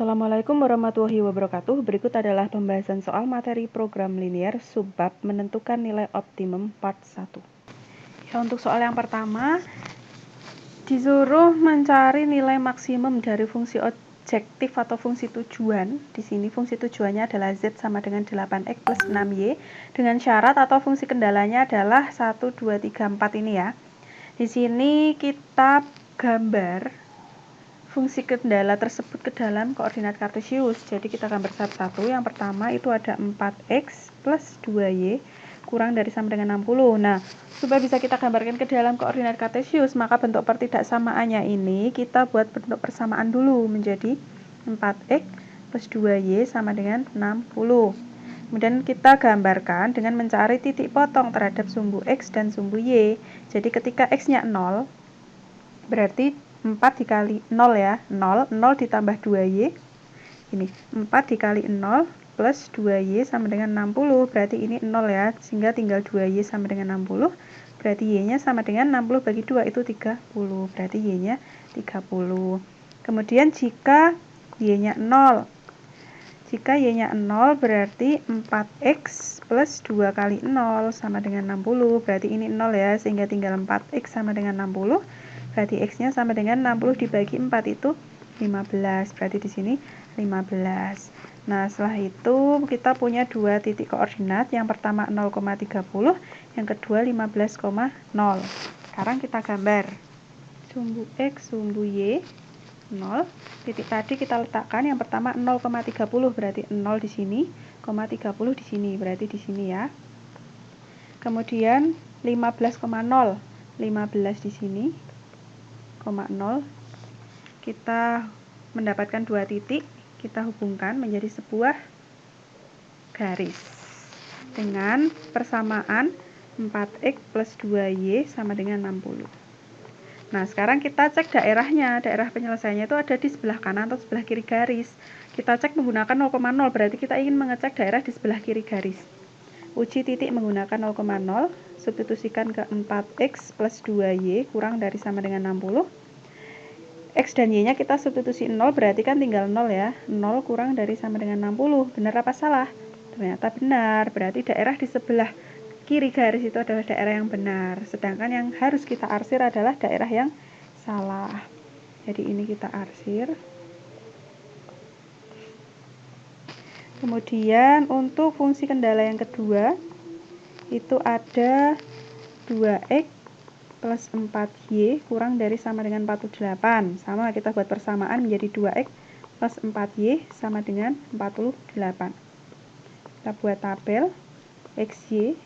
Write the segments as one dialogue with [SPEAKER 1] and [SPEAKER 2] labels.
[SPEAKER 1] Assalamualaikum warahmatullahi wabarakatuh. Berikut adalah pembahasan soal materi program linear subbab menentukan nilai optimum part 1. Ya, untuk soal yang pertama, disuruh mencari nilai maksimum dari fungsi objektif atau fungsi tujuan. Di sini fungsi tujuannya adalah Z sama dengan 8X plus 6Y dengan syarat atau fungsi kendalanya adalah 1, 2, 3, 4 ini ya. Di sini kita gambar fungsi kendala tersebut ke dalam koordinat kartesius. Jadi kita gambar satu-satu. Yang pertama itu ada 4x plus 2y kurang dari sama dengan 60. Nah, supaya bisa kita gambarkan ke dalam koordinat kartesius, maka bentuk pertidaksamaannya ini kita buat bentuk persamaan dulu menjadi 4x plus 2y sama dengan 60. Kemudian kita gambarkan dengan mencari titik potong terhadap sumbu x dan sumbu y. Jadi ketika x-nya 0, berarti 4 dikali 0 ya, 0 ditambah 2y, ini 4 dikali 0 plus 2y sama dengan 60, berarti ini 0 ya, sehingga tinggal 2y sama dengan 60, berarti y-nya sama dengan 60 bagi 2 itu 30, berarti y-nya 30. Kemudian jika y-nya 0, berarti 4x plus 2 kali 0 sama dengan 60, berarti ini 0 ya, sehingga tinggal 4x sama dengan 60, berarti x-nya sama dengan 60 dibagi 4 itu 15, berarti di sini 15. Nah, setelah itu kita punya dua titik koordinat, yang pertama 0,30, yang kedua 15,0. Sekarang kita gambar sumbu x, sumbu y, 0. Titik tadi kita letakkan, yang pertama 0,30, berarti 0 di sini, 30 di sini, berarti di sini ya. Kemudian 15,0, 15 di sini, 0. Kita mendapatkan dua titik, kita hubungkan menjadi sebuah garis dengan persamaan 4x plus 2y sama dengan 60. Nah, sekarang kita cek daerahnya. Daerah penyelesaiannya itu ada di sebelah kanan atau sebelah kiri garis. Kita cek menggunakan 0,0, berarti kita ingin mengecek daerah di sebelah kiri garis. Uji titik menggunakan 0,0, substitusikan ke 4x plus 2y kurang dari sama dengan 60. X dan Y-nya kita substitusi 0, berarti kan tinggal 0 ya. 0 kurang dari sama dengan 60. Benar apa salah? Ternyata benar, berarti daerah di sebelah kiri garis itu adalah daerah yang benar. Sedangkan yang harus kita arsir adalah daerah yang salah. Jadi ini kita arsir. Kemudian untuk fungsi kendala yang kedua, itu ada 2x plus 4y kurang dari sama dengan 48. Sama, kita buat persamaan menjadi 2x plus 4y sama dengan 48. Kita buat tabel xy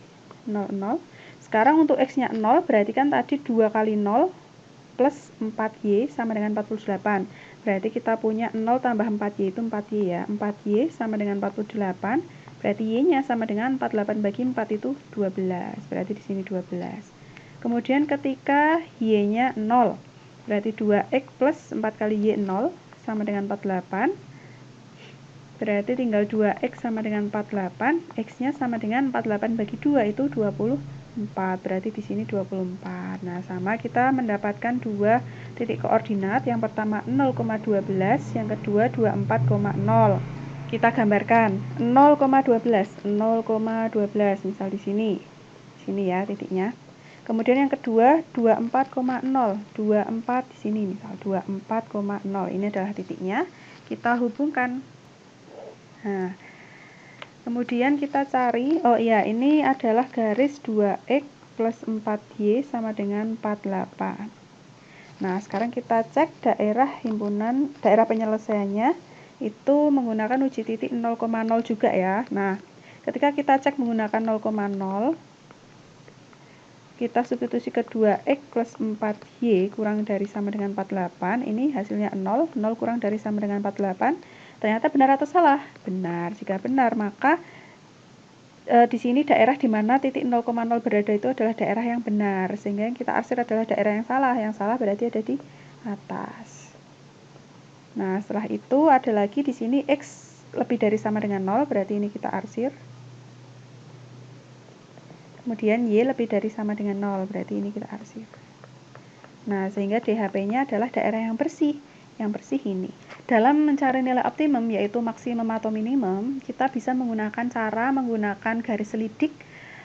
[SPEAKER 1] 00. Sekarang untuk x-nya 0, berarti kan tadi 2 kali 0 plus 4y sama dengan 48. Berarti kita punya 0 tambah 4y itu 4y ya. 4y sama dengan 48. Berarti y-nya sama dengan 48 bagi 4 itu 12. Berarti di sini 12. Kemudian ketika y-nya 0, berarti 2x plus 4 kali y 0 sama dengan 48. Berarti tinggal 2x sama dengan 48, x-nya sama dengan 48 bagi 2 itu 24. Berarti di sini 24. Nah, sama kita mendapatkan dua titik koordinat, yang pertama 0,12, yang kedua 24,0. Kita gambarkan 0,12, 0,12 misal di sini. Sini ya titiknya. Kemudian yang kedua 24,0, 24 di sini misal 24,0. Ini adalah titiknya. Kita hubungkan. Nah, kemudian kita cari, oh iya, ini adalah garis 2x plus 4y sama dengan 48. Nah, sekarang kita cek daerah himpunan, daerah penyelesaiannya itu menggunakan uji titik 0,0 juga ya. Nah, ketika kita cek menggunakan 0,0, kita substitusi ke 2x plus 4y kurang dari sama dengan 48. Ini hasilnya 0. 0 kurang dari sama dengan 48. Ternyata benar atau salah? Benar. Jika benar, maka di sini daerah di mana titik 0,0 berada itu adalah daerah yang benar. Sehingga yang kita arsir adalah daerah yang salah. Yang salah berarti ada di atas. Nah, setelah itu ada lagi di sini x lebih dari sama dengan 0. Berarti ini kita arsir. Kemudian y lebih dari sama dengan 0, berarti ini kita arsir. Nah, sehingga DHP-nya adalah daerah yang bersih. yang bersih ini. Dalam mencari nilai optimum yaitu maksimum atau minimum, kita bisa menggunakan garis selidik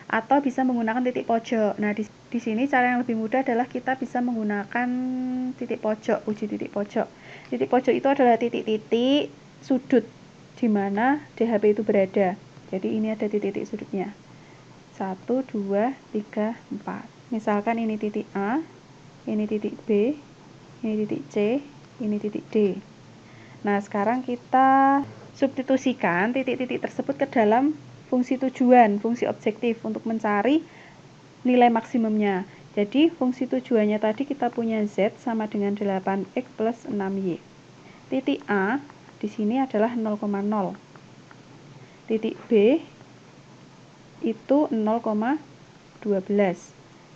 [SPEAKER 1] atau bisa menggunakan titik pojok. Nah, di sini cara yang lebih mudah adalah kita bisa menggunakan titik pojok, uji titik pojok. Titik pojok itu adalah titik-titik sudut di mana DHP itu berada. Jadi ini ada titik-titik sudutnya. 1, 2, 3, 4. Misalkan ini titik A, ini titik B, ini titik C, ini titik D. Nah, sekarang kita substitusikan titik-titik tersebut ke dalam fungsi tujuan, fungsi objektif untuk mencari nilai maksimumnya. Jadi, fungsi tujuannya tadi kita punya Z sama dengan 8X plus 6Y. Titik A di sini adalah 0,0. Titik B itu 0,12.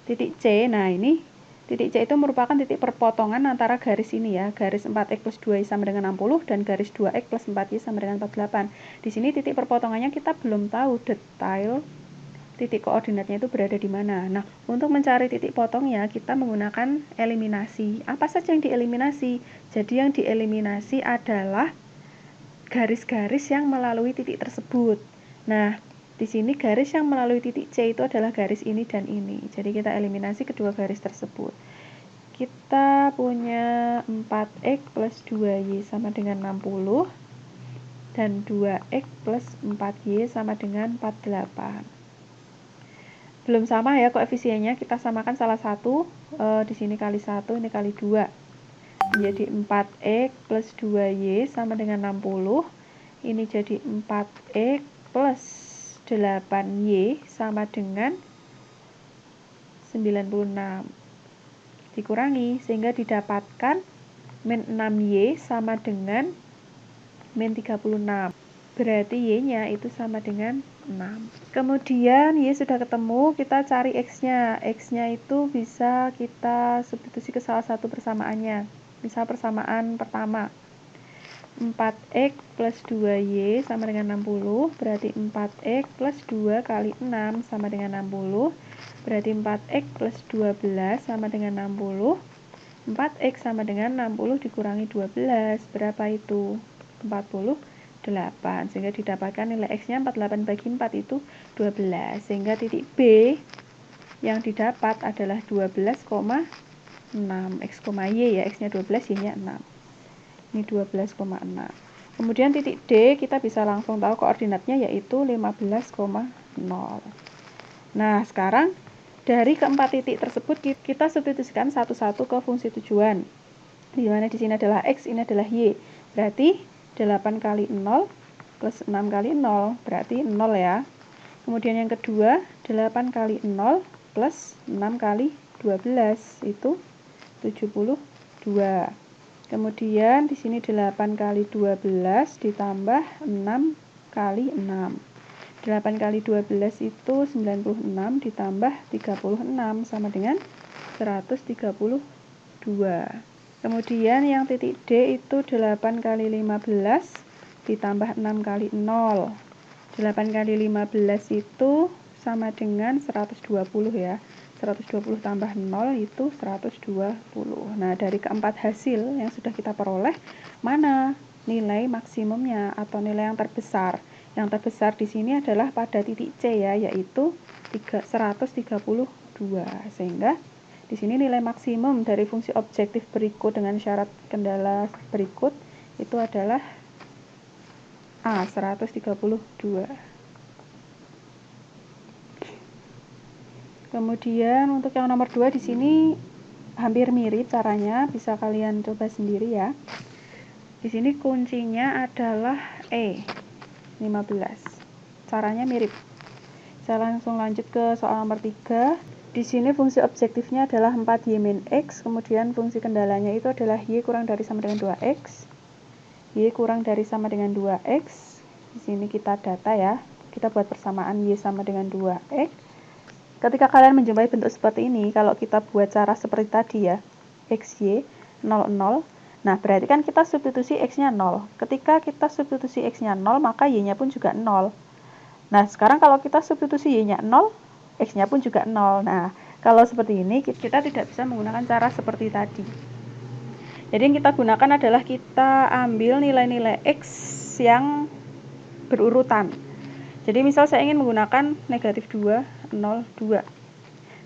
[SPEAKER 1] Titik C, nah ini titik C itu merupakan titik perpotongan antara garis ini ya, garis 4X plus 2Y sama dengan 60 dan garis 2X plus 4Y sama dengan 48. Di sini titik perpotongannya kita belum tahu detail titik koordinatnya itu berada di mana. Nah, untuk mencari titik potongnya kita menggunakan eliminasi. Apa saja yang dieliminasi? Jadi yang dieliminasi adalah garis-garis yang melalui titik tersebut. Nah, di sini garis yang melalui titik C itu adalah garis ini dan ini. Jadi kita eliminasi kedua garis tersebut. Kita punya 4X plus 2Y sama dengan 60 dan 2X plus 4Y sama dengan 48. Belum sama ya koefisiennya, kita samakan salah satu, di sini kali 1, ini kali 2. Jadi 4X plus 2Y sama dengan 60. Ini jadi 4X plus 8Y sama dengan 96. Dikurangi sehingga didapatkan min 6Y sama dengan min 36. Berarti Y-nya itu sama dengan 6. Kemudian Y sudah ketemu, kita cari X-nya. X-nya itu bisa kita substitusi ke salah satu persamaannya. Misal persamaan pertama. 4X plus 2Y sama dengan 60, berarti 4X plus 2 kali 6 sama dengan 60, berarti 4X plus 12 sama dengan 60, 4X sama dengan 60 dikurangi 12, berapa itu? 48, sehingga didapatkan nilai X-nya 48 bagi 4 itu 12, sehingga titik B yang didapat adalah 12,6, X, Y ya, X-nya 12, Y-nya 6. Ini 12,6. Kemudian titik D kita bisa langsung tahu koordinatnya yaitu 15,0. Nah, sekarang dari keempat titik tersebut kita substitusikan satu-satu ke fungsi tujuan. Di mana di sini adalah X, ini adalah Y. Berarti 8 kali 0 plus 6 kali 0, berarti 0 ya. Kemudian yang kedua, 8 kali 0 plus 6 kali 12, itu 72. Kemudian di sini 8 kali 12 ditambah 6 kali 6. 8 kali 12 itu 96 ditambah 36 sama dengan 132. Kemudian yang titik D itu 8 kali 15 ditambah 6 kali 0. 8 kali 15 itu sama dengan 120 ya. 120 tambah 0 itu 120. Nah, dari keempat hasil yang sudah kita peroleh, mana nilai maksimumnya atau nilai yang terbesar? Yang terbesar di sini adalah pada titik C ya, yaitu 132. Sehingga di sini nilai maksimum dari fungsi objektif berikut dengan syarat kendala berikut itu adalah A, 132. Kemudian untuk yang nomor 2 di sini hampir mirip caranya, bisa kalian coba sendiri ya. Di sini kuncinya adalah E, 15. Caranya mirip. Saya langsung lanjut ke soal nomor 3. Di sini fungsi objektifnya adalah 4Y min X, kemudian fungsi kendalanya itu adalah Y kurang dari sama dengan 2X. Y kurang dari sama dengan 2X. Di sini kita data ya. Kita buat persamaan Y sama dengan 2X. Ketika kalian menjumpai bentuk seperti ini, kalau kita buat cara seperti tadi ya, XY 0, 0, nah berarti kan kita substitusi X-nya 0. Ketika kita substitusi X-nya 0, maka Y-nya pun juga 0. Nah, sekarang kalau kita substitusi Y-nya 0, X-nya pun juga 0. Nah, kalau seperti ini, kita tidak bisa menggunakan cara seperti tadi. Jadi yang kita gunakan adalah kita ambil nilai-nilai X yang berurutan. Jadi misal saya ingin menggunakan negatif 2, 0, 2.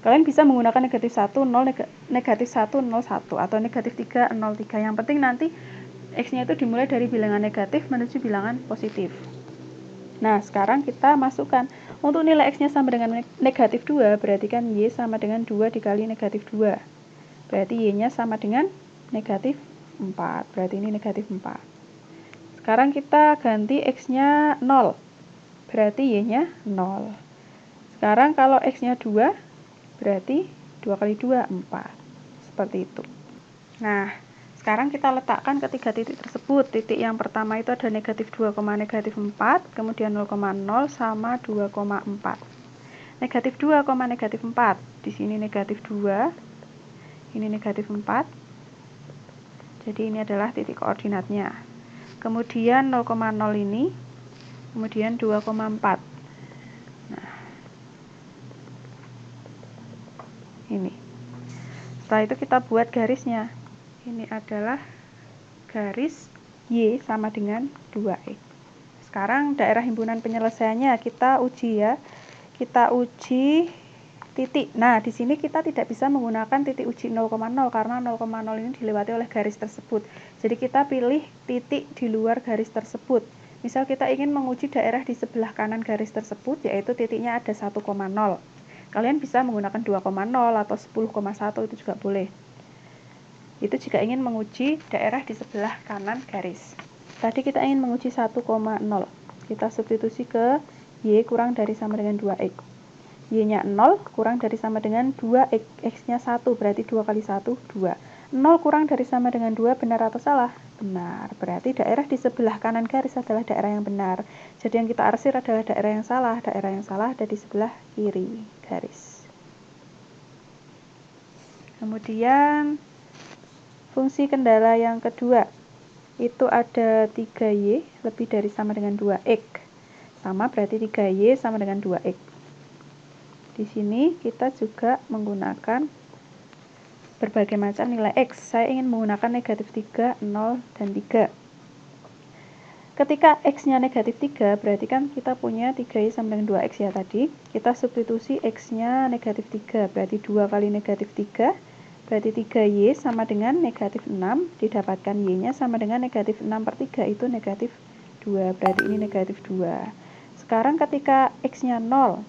[SPEAKER 1] Kalian bisa menggunakan negatif 1, 0, negatif 1, 0, 1 atau negatif 3, 0, 3. Yang penting nanti X-nya itu dimulai dari bilangan negatif menuju bilangan positif. Nah, sekarang kita masukkan. Untuk nilai X-nya sama dengan negatif 2, berarti kan Y sama dengan 2 dikali negatif 2. Berarti Y-nya sama dengan negatif 4. Berarti ini negatif 4. Sekarang kita ganti X-nya 0. Berarti Y-nya 0. Sekarang kalau X-nya 2, berarti 2 kali 2, 4. Seperti itu. Nah, sekarang kita letakkan ketiga titik tersebut. Titik yang pertama itu ada negatif 2, negatif 4, kemudian 0,0 sama 2,4. Negatif 2, negatif 4. Di sini negatif 2, ini negatif 4. Jadi ini adalah titik koordinatnya. Kemudian 0,0 ini, kemudian 2,4. Nah, ini. Setelah itu kita buat garisnya. Ini adalah garis Y sama dengan 2X. Sekarang daerah himpunan penyelesaiannya kita uji ya. Kita uji titik. Nah, di sini kita tidak bisa menggunakan titik uji 0,0 karena 0,0 ini dilewati oleh garis tersebut. Jadi kita pilih titik di luar garis tersebut. Misal kita ingin menguji daerah di sebelah kanan garis tersebut, yaitu titiknya ada 1,0. Kalian bisa menggunakan 2,0 atau 10,1 itu juga boleh. Itu jika ingin menguji daerah di sebelah kanan garis. Tadi kita ingin menguji 1,0. Kita substitusi ke Y kurang dari sama dengan 2X. Y-nya 0 kurang dari sama dengan 2X. X-nya 1, berarti 2 kali 1, 2. 0 kurang dari sama dengan 2, benar atau salah? Benar. Berarti daerah di sebelah kanan garis adalah daerah yang benar. Jadi yang kita arsir adalah daerah yang salah. Daerah yang salah ada di sebelah kiri garis. Kemudian fungsi kendala yang kedua, itu ada 3Y lebih dari sama dengan 2X. Sama berarti 3Y sama dengan 2X. Di sini kita juga menggunakan berbagai macam nilai X. Saya ingin menggunakan negatif 3, 0, dan 3. Ketika X-nya negatif 3, berarti kan kita punya 3Y sama dengan 2X ya tadi. Kita substitusi X-nya negatif 3, berarti 2 kali negatif 3. Berarti 3Y sama dengan negatif 6, didapatkan Y-nya sama dengan negatif 6 per 3, itu negatif 2, berarti ini negatif 2. Sekarang ketika X-nya 0,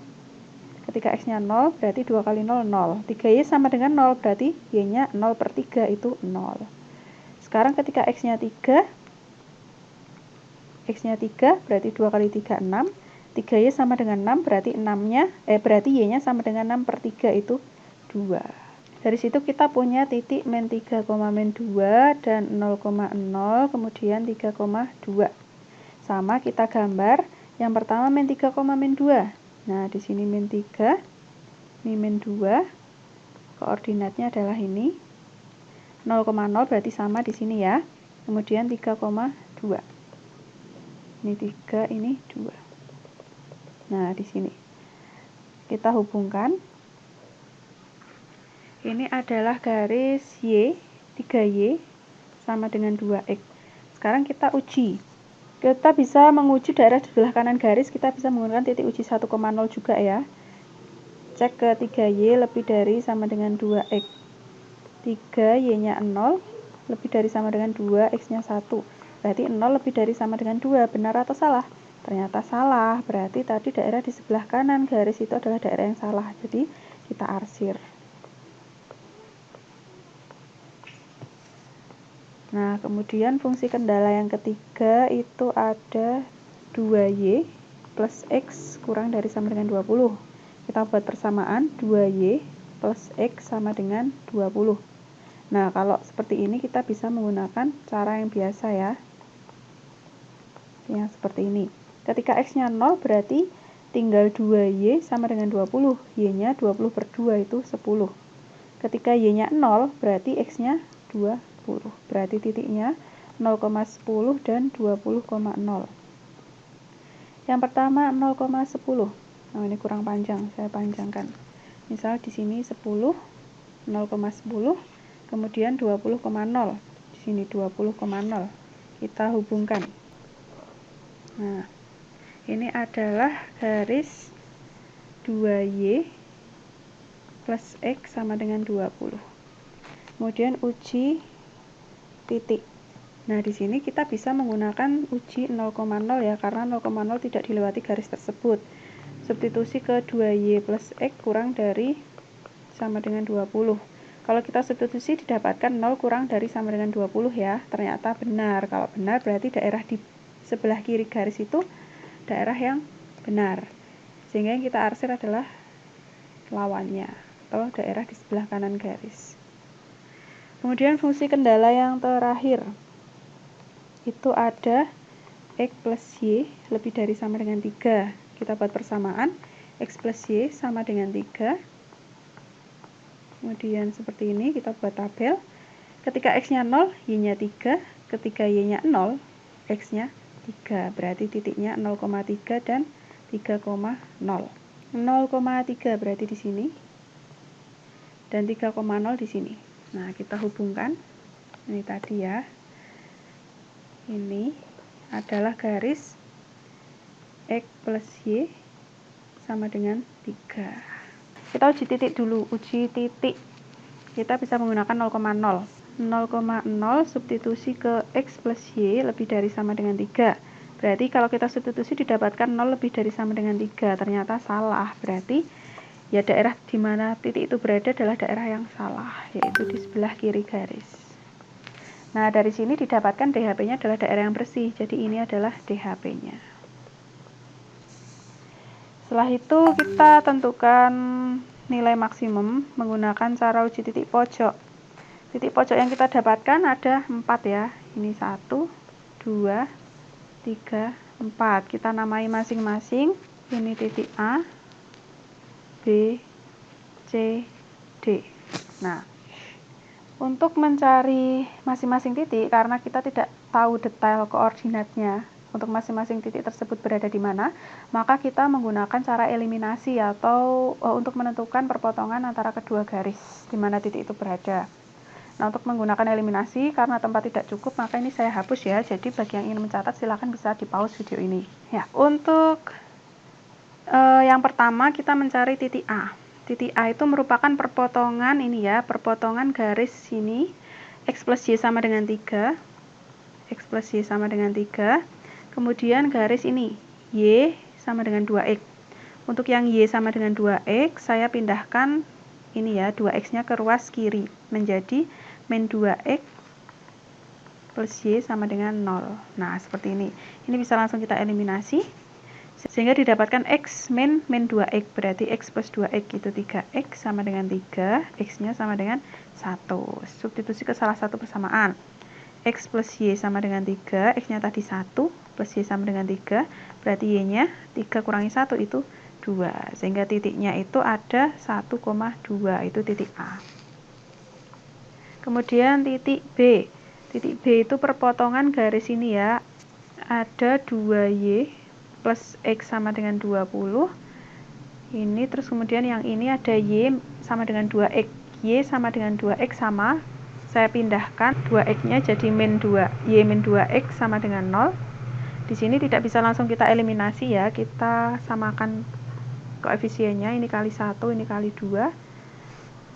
[SPEAKER 1] berarti 2 kali 0, 0. 3Y sama dengan 0, berarti Y-nya 0 per 3, itu 0. Sekarang ketika X-nya 3, berarti 2 kali 3, 6. 3Y sama dengan 6, berarti berarti Y-nya sama dengan 6 per 3, itu 2. Dari situ kita punya titik min 3, min 2 dan 0,0 kemudian 3,2. Sama kita gambar. Yang pertama min 3, min 2. Nah, di sini min 3, ini min 2. Koordinatnya adalah ini. 0,0 berarti sama di sini ya. Kemudian 3,2. Ini 3, ini 2. Nah, di sini kita hubungkan. Ini adalah garis Y, 3Y sama dengan 2X. Sekarang kita uji. Kita bisa menguji daerah di sebelah kanan garis, kita bisa menggunakan titik uji 1,0 juga ya. Cek ke 3Y lebih dari sama dengan 2X. 3Y-nya 0 lebih dari sama dengan 2, X-nya 1. Berarti 0 lebih dari sama dengan 2, benar atau salah? Ternyata salah, berarti tadi daerah di sebelah kanan garis itu adalah daerah yang salah. Jadi kita arsir. Nah, kemudian fungsi kendala yang ketiga itu ada 2Y plus X kurang dari sama dengan 20. Kita buat persamaan 2Y plus X sama dengan 20. Nah, kalau seperti ini kita bisa menggunakan cara yang biasa ya. Yang seperti ini. Ketika X-nya 0 berarti tinggal 2Y sama dengan 20. Y-nya 20 per 2 itu 10. Ketika Y-nya 0 berarti X-nya 20. Berarti titiknya 0,10 dan 20,0. Yang pertama 0,10. Nah, ini kurang panjang, saya panjangkan. Misal di sini 10, 0,10, kemudian 20,0. Di sini 20,0. Kita hubungkan. Nah, ini adalah garis 2Y plus X sama dengan 20. Kemudian uji titik. Nah, di sini kita bisa menggunakan uji 0,0 ya, karena 0,0 tidak dilewati garis tersebut. Substitusi ke 2Y plus X kurang dari sama dengan 20. Kalau kita substitusi didapatkan 0 kurang dari sama dengan 20 ya. Ternyata benar. Kalau benar berarti daerah di sebelah kiri garis itu daerah yang benar. Sehingga yang kita arsir adalah lawannya atau daerah di sebelah kanan garis. Kemudian fungsi kendala yang terakhir itu ada X plus Y lebih dari sama dengan 3. Kita buat persamaan. X plus Y sama dengan 3. Kemudian seperti ini kita buat tabel. Ketika X-nya 0, Y-nya 3. Ketika Y-nya 0, X-nya 3. Berarti titiknya 0,3 dan 3,0. 0,3 berarti di sini. Dan 3,0 di sini. Nah, kita hubungkan. Ini tadi ya. Ini adalah garis X plus Y sama dengan 3. Kita uji titik dulu, uji titik. Kita bisa menggunakan 0,0. 0,0 substitusi ke X plus Y lebih dari sama dengan 3. Berarti kalau kita substitusi didapatkan 0 lebih dari sama dengan 3. Ternyata salah. Berarti ya daerah di mana titik itu berada adalah daerah yang salah, yaitu di sebelah kiri garis. Nah, dari sini didapatkan DHP-nya adalah daerah yang bersih. Jadi ini adalah DHP-nya. Setelah itu kita tentukan nilai maksimum menggunakan cara uji titik pojok. Titik pojok yang kita dapatkan ada 4 ya. Ini 1, 2, 3, 4. Kita namai masing-masing. Ini titik A, B, C, D. Nah, untuk mencari masing-masing titik, karena kita tidak tahu detail koordinatnya untuk masing-masing titik tersebut berada di mana, maka kita menggunakan cara eliminasi atau untuk menentukan perpotongan antara kedua garis di mana titik itu berada. Nah, untuk menggunakan eliminasi karena tempat tidak cukup, maka ini saya hapus ya. Jadi bagi yang ingin mencatat silahkan bisa di pause video ini. Ya, untuk yang pertama kita mencari titik A. Titik A itu merupakan perpotongan ini ya, perpotongan garis sini X plus Y sama dengan 3. X plus Y sama dengan 3. Kemudian garis ini Y sama dengan 2X. Untuk yang Y sama dengan 2X, saya pindahkan ini ya, 2X-nya ke ruas kiri menjadi min 2X plus Y sama dengan 0. Nah, seperti ini. Ini bisa langsung kita eliminasi sehingga didapatkan X min 2X. Berarti X plus 2X itu 3X sama dengan 3. X-nya sama dengan 1. Substitusi ke salah satu persamaan. X plus Y sama dengan 3, X-nya tadi 1, plus Y sama dengan 3, berarti Y-nya 3 kurangi 1 itu 2, sehingga titiknya itu ada 1,2, itu titik A. Kemudian titik B. Titik B itu perpotongan garis ini ya, ada 2Y plus X sama dengan 20, ini terus kemudian yang ini ada Y sama dengan 2X, Y sama dengan 2X sama, saya pindahkan 2X-nya jadi min 2, Y min 2X sama dengan 0. Di sini tidak bisa langsung kita eliminasi ya, kita samakan koefisiennya, ini kali 1, ini kali 2.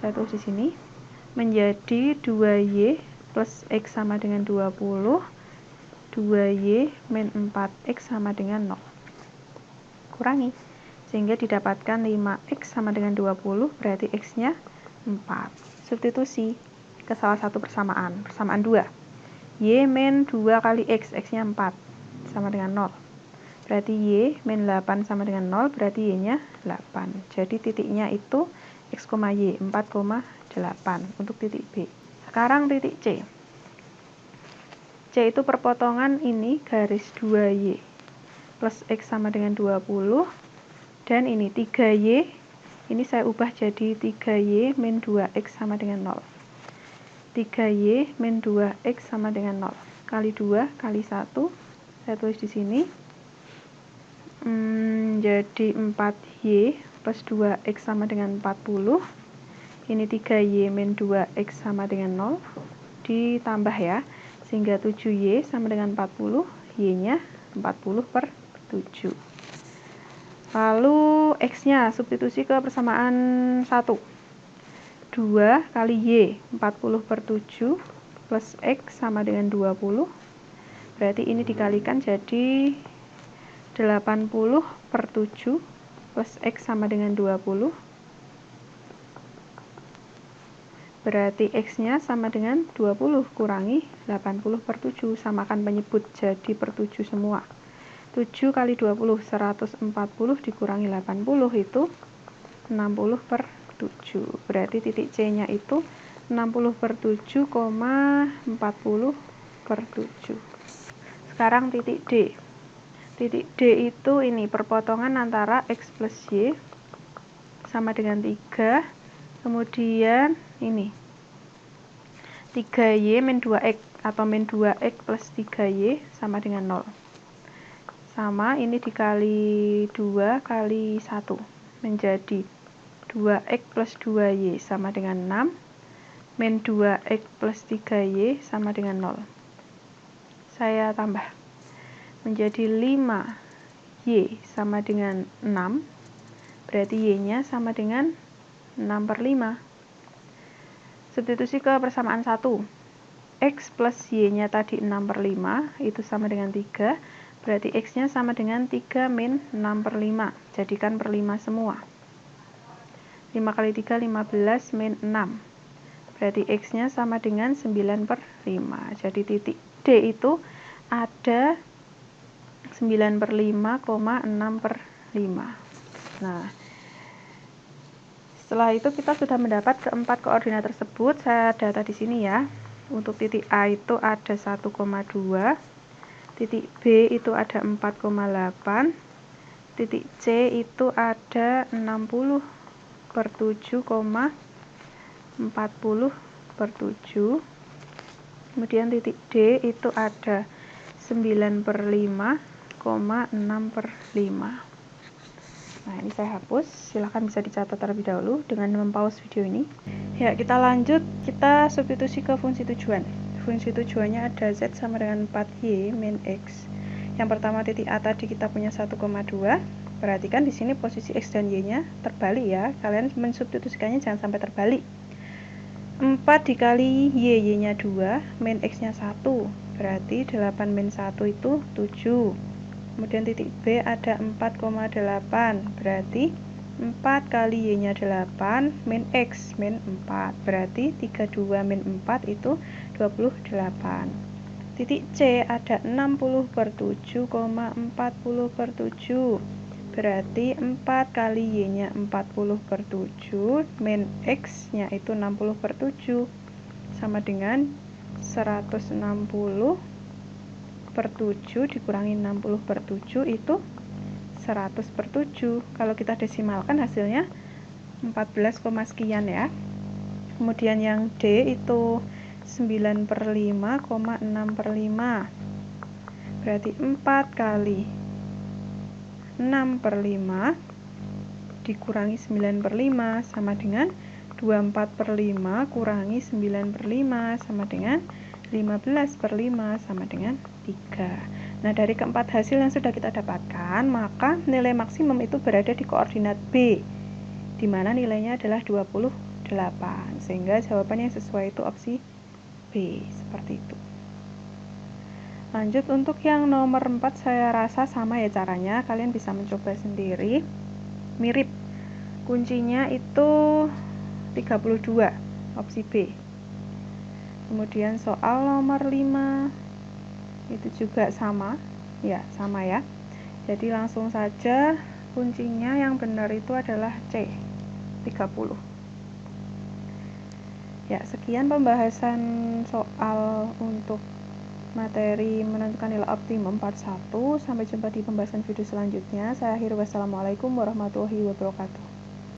[SPEAKER 1] Saya tulis di sini. Menjadi 2Y plus X sama dengan 20, 2Y min 4X sama dengan 0. Kurangi. Sehingga didapatkan 5X sama dengan 20, berarti X-nya 4. Substitusi ke salah satu persamaan 2. Y min 2 kali X, X-nya 4 sama dengan 0. Berarti Y min 8 sama dengan 0, berarti Y-nya 8. Jadi titiknya itu X, Y 4,8 untuk titik B. Sekarang titik C. C itu perpotongan ini garis 2Y plus X sama dengan 20, dan ini 3Y, ini saya ubah jadi 3Y min 2X sama dengan 0. 3Y min 2X sama dengan 0. Kali 2 kali 1. Saya tulis di sini. Jadi 4Y plus 2X sama dengan 40. Ini 3Y min 2X sama dengan 0. Ditambah ya. sehingga 7Y sama dengan 40, Y-nya 40 per 7. Lalu X-nya substitusi ke persamaan 1. 2 kali Y, 40 per 7, plus X sama dengan 20. Berarti ini dikalikan jadi 80 per 7, plus X sama dengan 20. Berarti X-nya sama dengan 20 kurangi 80 per 7. Samakan penyebut jadi per 7 semua. 7 kali 20, 140 dikurangi 80 itu 60 per 7. Berarti titik C-nya itu 60 per 7, 40 per 7. Sekarang titik D. Titik D itu ini perpotongan antara X plus Y sama dengan 3. Kemudian ini 3Y min 2X atau min 2X plus 3Y sama dengan 0. Sama ini dikali 2 kali 1 menjadi 2X plus 2Y sama dengan 6. Min 2X plus 3Y sama dengan 0. Saya tambah menjadi 5Y sama dengan 6. Berarti Y-nya sama dengan 6 per 5. Substitusi ke persamaan 1. X plus Y-nya tadi 6 per 5, itu sama dengan 3. Berarti X-nya sama dengan 3 min 6 per 5. Jadikan per 5 semua. 5 kali 3, 15 min 6. Berarti X-nya sama dengan 9 per 5. Jadi titik D itu ada 9 per 5, 6 per 5. Nah, setelah itu kita sudah mendapat keempat koordinat tersebut. Saya data di sini ya. Untuk titik A itu ada 1,2, titik B itu ada 4,8, titik C itu ada 60 per 7, 40 per 7. Kemudian titik D itu ada 9 per 5, 6 per 5. Nah, ini saya hapus, silahkan bisa dicatat terlebih dahulu dengan mempause video ini. Ya, kita lanjut, kita substitusi ke fungsi tujuan. Fungsi tujuannya ada Z sama dengan 4Y min X. Yang pertama titik A tadi kita punya 1,2. Perhatikan di sini posisi X dan Y-nya terbalik ya. Kalian mensubstitusikannya jangan sampai terbalik. 4 dikali Y, Y-nya 2, min X-nya 1. Berarti 8 min 1 itu 7. Kemudian titik B ada 4,8, berarti 4 kali Y-nya 8, min X, min 4. Berarti 32 min 4 itu 28. Titik C ada 60 per 7, 40 per 7. Berarti 4 kali Y-nya 40 per 7, min X-nya itu 60 per 7. Sama dengan 160 per 7 dikurangi 60 per 7 itu 100 per 7. Kalau kita desimalkan hasilnya 14, sekian ya. Kemudian yang D itu 9 per 5, 6 per 5. Berarti 4 kali 6 per 5 dikurangi 9 per 5 sama dengan 24 per 5 kurangi 9 per 5 sama dengan 15 per 5 sama dengan 3. Nah, dari keempat hasil yang sudah kita dapatkan, maka nilai maksimum itu berada di koordinat B, di mana nilainya adalah 28. Sehingga jawaban yang sesuai itu opsi B, seperti itu. Lanjut untuk yang nomor 4, saya rasa sama ya caranya, kalian bisa mencoba sendiri. Mirip. Kuncinya itu 32, opsi B. Kemudian soal nomor 5 itu juga sama ya, jadi langsung saja kuncinya yang benar itu adalah C, 30 ya. Sekian pembahasan soal untuk materi menentukan nilai optimum part 1. Sampai jumpa di pembahasan video selanjutnya. Saya akhiri, wassalamualaikum warahmatullahi wabarakatuh.